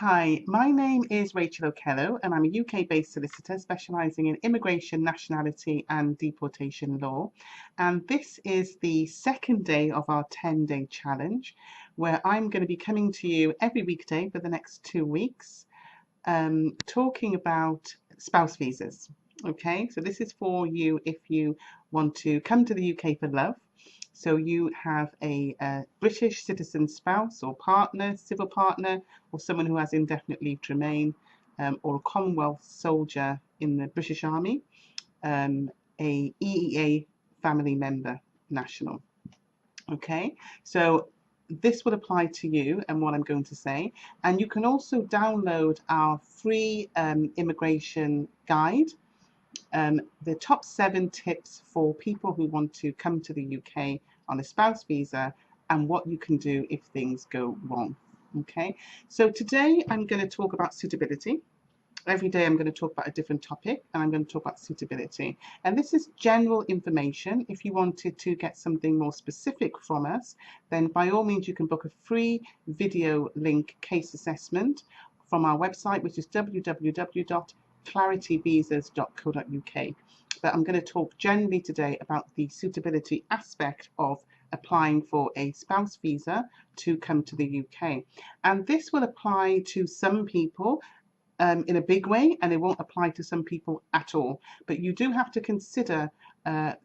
Hi, my name is Rachel O'Kello and I'm a UK-based solicitor specialising in immigration, nationality and deportation law. And this is the second day of our 10-day challenge, where I'm going to be coming to you every weekday for the next 2 weeks, talking about spouse visas. Okay, so this is for you if you want to come to the UK for love. So you have a British citizen spouse or partner, civil partner, or someone who has indefinite leave to remain, or a Commonwealth soldier in the British Army, a EEA family member national. Okay, so this will apply to you and what I'm going to say. And you can also download our free immigration guide, the top 7 tips for people who want to come to the UK on a spouse visa and what you can do if things go wrong. Okay, so today I'm going to talk about suitability. Every day I'm going to talk about a different topic and I'm going to talk about suitability. And this is general information. If you wanted to get something more specific from us, then by all means you can book a free video link case assessment from our website, which is www.clarityvisas.co.uk. But I'm going to talk generally today about the suitability aspect of applying for a spouse visa to come to the UK. And this will apply to some people in a big way, and it won't apply to some people at all. But you do have to consider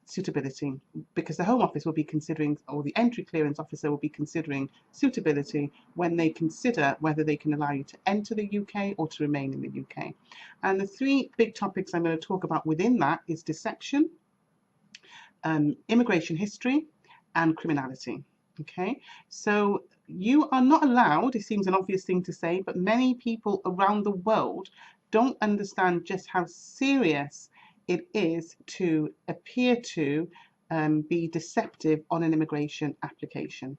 suitability, because the Home Office will be considering, or the entry clearance officer will be considering suitability when they consider whether they can allow you to enter the UK or to remain in the UK. And the 3 big topics I'm going to talk about within that is deception, immigration history, and criminality. Okay, so you are not allowed, it seems an obvious thing to say, but many people around the world don't understand just how serious it is to appear to be deceptive on an immigration application.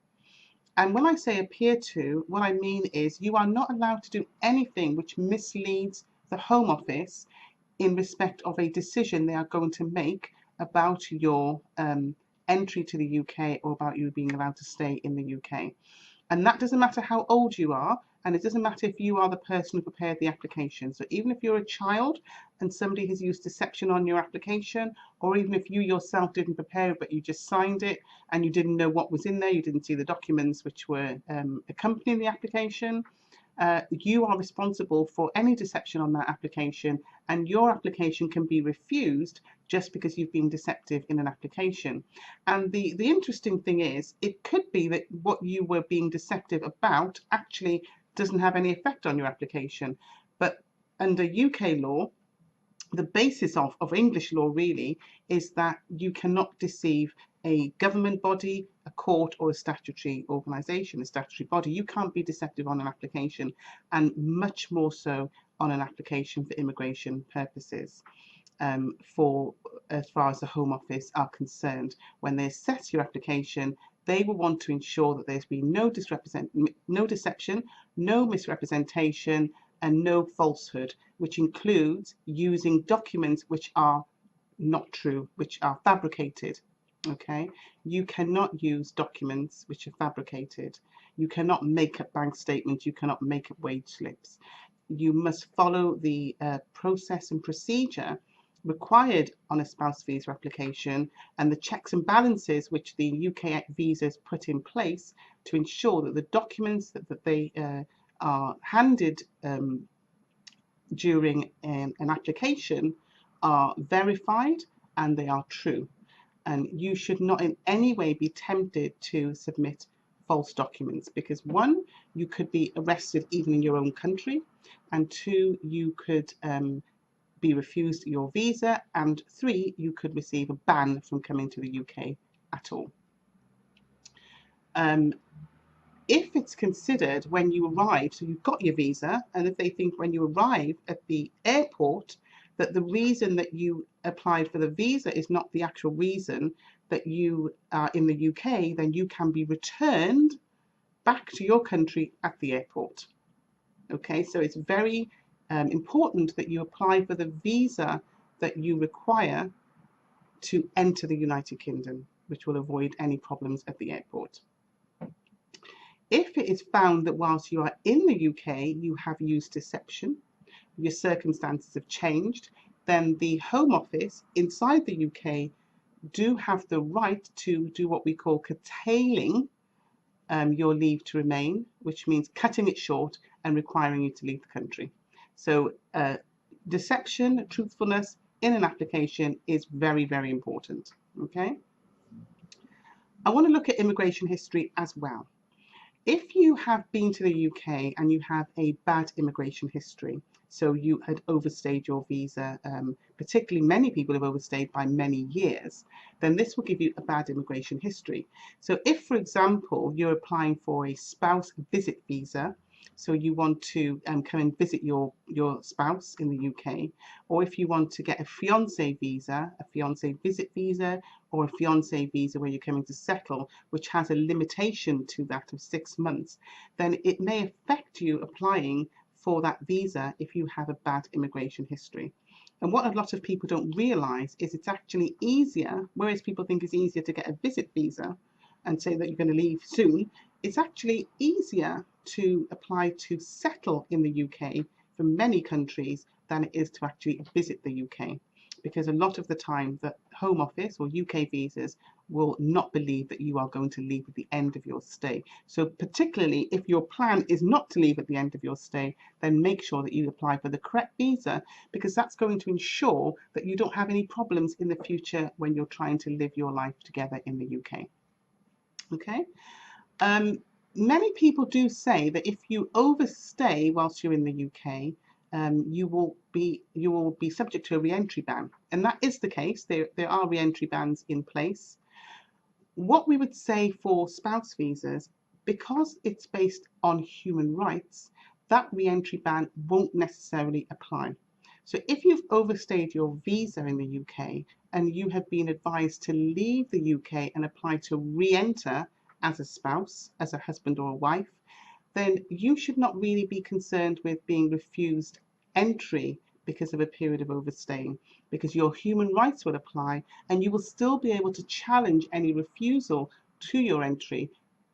And when I say appear to, what I mean is you are not allowed to do anything which misleads the Home Office in respect of a decision they are going to make about your entry to the UK or about you being allowed to stay in the UK. And that doesn't matter how old you are, and it doesn't matter if you are the person who prepared the application. So even if you're a child and somebody has used deception on your application, or even if you yourself didn't prepare it but you just signed it and you didn't know what was in there, you didn't see the documents which were accompanying the application, you are responsible for any deception on that application, and your application can be refused just because you've been deceptive in an application. And the interesting thing is, it could be that what you were being deceptive about actually doesn't have any effect on your application. But under UK law, the basis of English law really is that you cannot deceive a government body, a court, or a statutory organisation, a statutory body. You can't be deceptive on an application, and much more so on an application for immigration purposes. For as far as the Home Office are concerned, when they assess your application, they will want to ensure that there's been no deception, no misrepresentation, and no falsehood, which includes using documents which are not true, which are fabricated. Okay, you cannot use documents which are fabricated. You cannot make up bank statements. You cannot make up wage slips. You must follow the process and procedure required on a spouse visa application, and the checks and balances which the UK visas put in place to ensure that the documents that they are handed during an application are verified and they are true. And you should not in any way be tempted to submit false documents, because 1, you could be arrested even in your own country, and 2, you could be refused your visa, and 3, you could receive a ban from coming to the UK at all. If it's considered when you arrive, so you've got your visa, and if they think when you arrive at the airport that the reason that you applied for the visa is not the actual reason that you are in the UK, then you can be returned back to your country at the airport. Okay, so it's very important that you apply for the visa that you require to enter the United Kingdom, which will avoid any problems at the airport. If it is found that whilst you are in the UK, you have used deception, your circumstances have changed, then the Home Office inside the UK do have the right to do what we call curtailing your leave to remain, which means cutting it short and requiring you to leave the country. So deception, truthfulness in an application is very, very important. Okay. I want to look at immigration history as well. If you have been to the UK and you have a bad immigration history, so you had overstayed your visa, particularly many people have overstayed by many years, then this will give you a bad immigration history. So if, for example, you're applying for a spouse visit visa, so you want to come and visit your spouse in the UK, or if you want to get a fiancé visa, a fiancé visit visa, or a fiancé visa where you're coming to settle, which has a limitation to that of 6 months, then it may affect you applying for that visa if you have a bad immigration history. And what a lot of people don't realise is it's actually easier, whereas people think it's easier to get a visit visa and say that you're going to leave soon, it's actually easier to apply to settle in the UK for many countries than it is to actually visit the UK. Because a lot of the time the Home Office or UK visas will not believe that you are going to leave at the end of your stay. So particularly if your plan is not to leave at the end of your stay, then make sure that you apply for the correct visa, because that's going to ensure that you don't have any problems in the future when you're trying to live your life together in the UK. Okay. Many people do say that if you overstay whilst you're in the UK, you will be subject to a re-entry ban, and that is the case. There are re-entry bans in place. What we would say for spouse visas, because it's based on human rights, that re-entry ban won't necessarily apply. So if you've overstayed your visa in the UK and you have been advised to leave the UK and apply to re-enter as a spouse, as a husband or a wife, then you should not really be concerned with being refused entry because of a period of overstaying, because your human rights will apply and you will still be able to challenge any refusal to your entry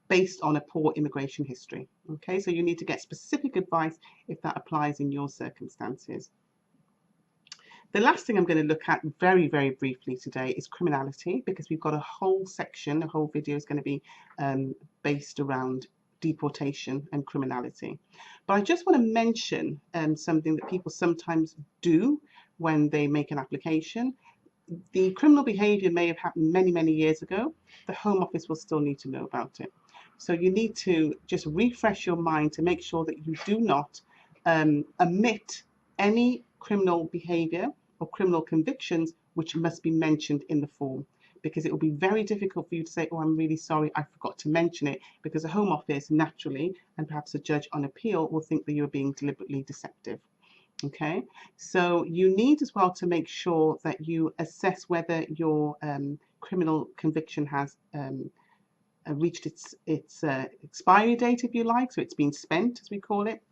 based on a poor immigration history. Okay, so you need to get specific advice if that applies in your circumstances. The last thing I'm going to look at very, very briefly today is criminality, because we've got a whole section, a whole video is going to be based around deportation and criminality. But I just want to mention something that people sometimes do when they make an application. The criminal behaviour may have happened many, many years ago. The Home Office will still need to know about it. So you need to just refresh your mind to make sure that you do not omit any criminal behaviour or criminal convictions which must be mentioned in the form, because it will be very difficult for you to say, oh, I'm really sorry, I forgot to mention it, because the Home Office naturally, and perhaps a judge on appeal, will think that you're being deliberately deceptive. Okay, so you need as well to make sure that you assess whether your criminal conviction has reached its expiry date, if you like, so it's been spent, as we call it,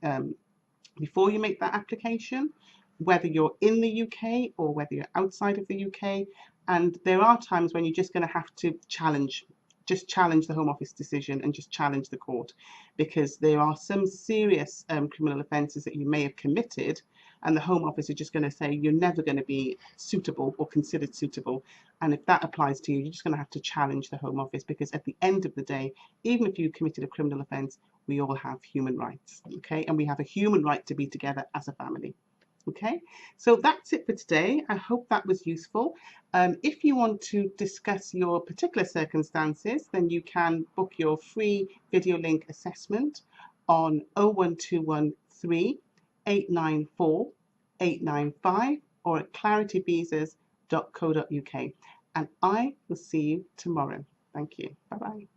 before you make that application, whether you're in the UK or whether you're outside of the UK. And there are times when you're just going to have to challenge the Home Office decision and just challenge the court, because there are some serious criminal offences that you may have committed, and the Home Office are just going to say you're never going to be suitable or considered suitable. And if that applies to you, you're just going to have to challenge the Home Office, because at the end of the day, even if you committed a criminal offence, we all have human rights, okay? And we have a human right to be together as a family. Okay, so that's it for today. I hope that was useful. If you want to discuss your particular circumstances, then you can book your free video link assessment on 01213 894 895 or at clarityvisas.co.uk. And I will see you tomorrow. Thank you. Bye-bye.